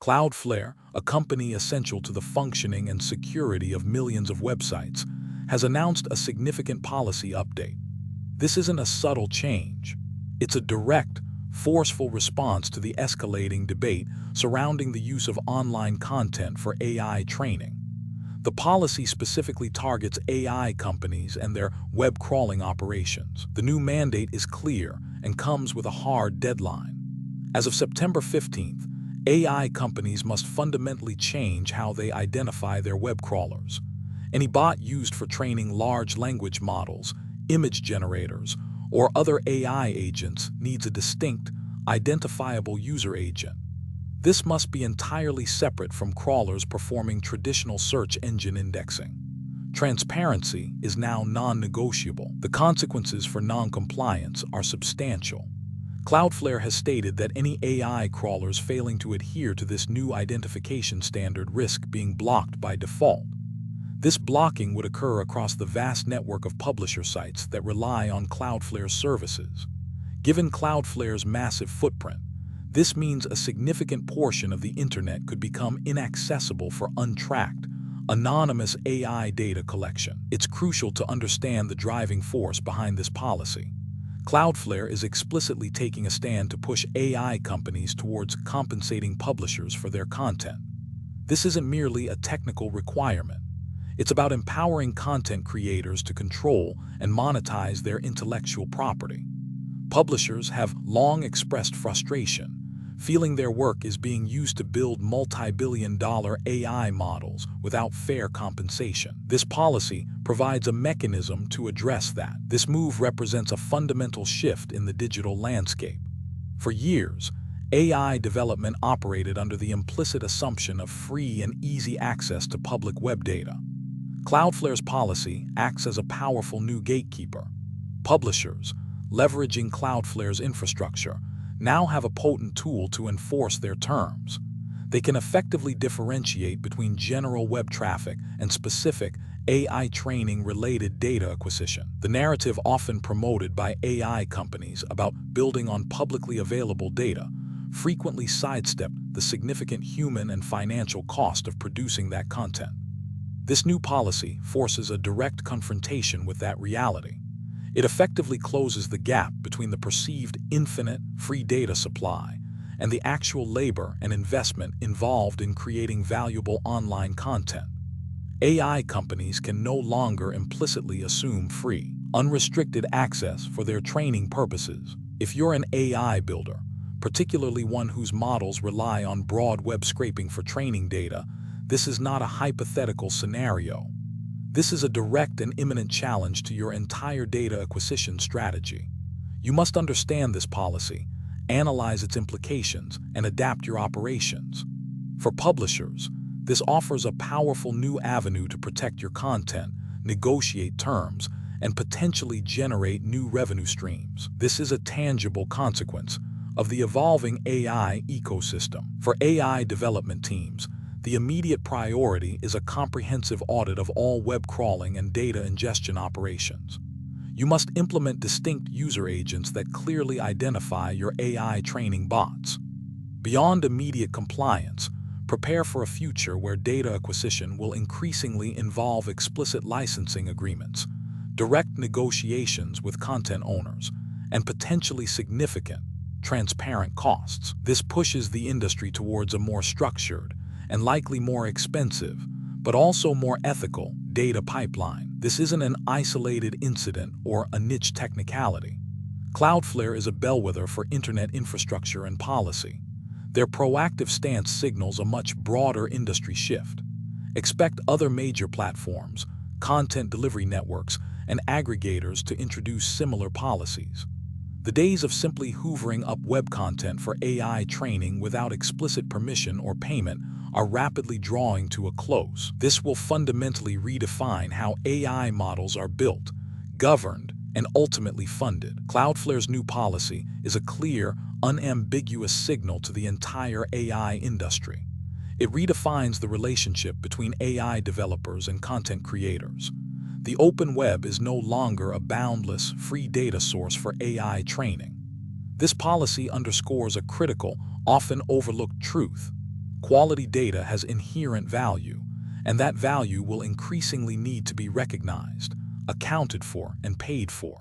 Cloudflare, a company essential to the functioning and security of millions of websites, has announced a significant policy update. This isn't a subtle change. It's a direct, forceful response to the escalating debate surrounding the use of online content for AI training. The policy specifically targets AI companies and their web crawling operations. The new mandate is clear and comes with a hard deadline. As of September 15th, AI companies must fundamentally change how they identify their web crawlers. Any bot used for training large language models, image generators, or other AI agents needs a distinct, identifiable user agent. This must be entirely separate from crawlers performing traditional search engine indexing. Transparency is now non-negotiable. The consequences for non-compliance are substantial. Cloudflare has stated that any AI crawlers failing to adhere to this new identification standard risk being blocked by default. This blocking would occur across the vast network of publisher sites that rely on Cloudflare's services. Given Cloudflare's massive footprint, this means a significant portion of the internet could become inaccessible for untracked, anonymous AI data collection. It's crucial to understand the driving force behind this policy. Cloudflare is explicitly taking a stand to push AI companies towards compensating publishers for their content. This isn't merely a technical requirement. It's about empowering content creators to control and monetize their intellectual property. Publishers have long expressed frustration, feeling their work is being used to build multi-billion-dollar AI models without fair compensation. This policy provides a mechanism to address that. This move represents a fundamental shift in the digital landscape. For years, AI development operated under the implicit assumption of free and easy access to public web data. Cloudflare's policy acts as a powerful new gatekeeper. Publishers, leveraging Cloudflare's infrastructure, now have a potent tool to enforce their terms. They can effectively differentiate between general web traffic and specific AI training-related data acquisition. The narrative often promoted by AI companies about building on publicly available data frequently sidestep the significant human and financial cost of producing that content. This new policy forces a direct confrontation with that reality. It effectively closes the gap between the perceived infinite free data supply and the actual labor and investment involved in creating valuable online content. AI companies can no longer implicitly assume free, unrestricted access for their training purposes. If you're an AI builder, particularly one whose models rely on broad web scraping for training data, this is not a hypothetical scenario. This is a direct and imminent challenge to your entire data acquisition strategy. You must understand this policy, analyze its implications, and adapt your operations. For publishers, this offers a powerful new avenue to protect your content, negotiate terms, and potentially generate new revenue streams. This is a tangible consequence of the evolving AI ecosystem. For AI development teams, the immediate priority is a comprehensive audit of all web crawling and data ingestion operations. You must implement distinct user agents that clearly identify your AI training bots. Beyond immediate compliance, prepare for a future where data acquisition will increasingly involve explicit licensing agreements, direct negotiations with content owners, and potentially significant, transparent costs. This pushes the industry towards a more structured and likely more expensive, but also more ethical, data pipeline. This isn't an isolated incident or a niche technicality. Cloudflare is a bellwether for internet infrastructure and policy. Their proactive stance signals a much broader industry shift. Expect other major platforms, content delivery networks, and aggregators to introduce similar policies. The days of simply hoovering up web content for AI training without explicit permission or payment are rapidly drawing to a close. This will fundamentally redefine how AI models are built, governed, and ultimately funded. Cloudflare's new policy is a clear, unambiguous signal to the entire AI industry. It redefines the relationship between AI developers and content creators. The open web is no longer a boundless, free data source for AI training. This policy underscores a critical, often overlooked truth. Quality data has inherent value, and that value will increasingly need to be recognized, accounted for, and paid for.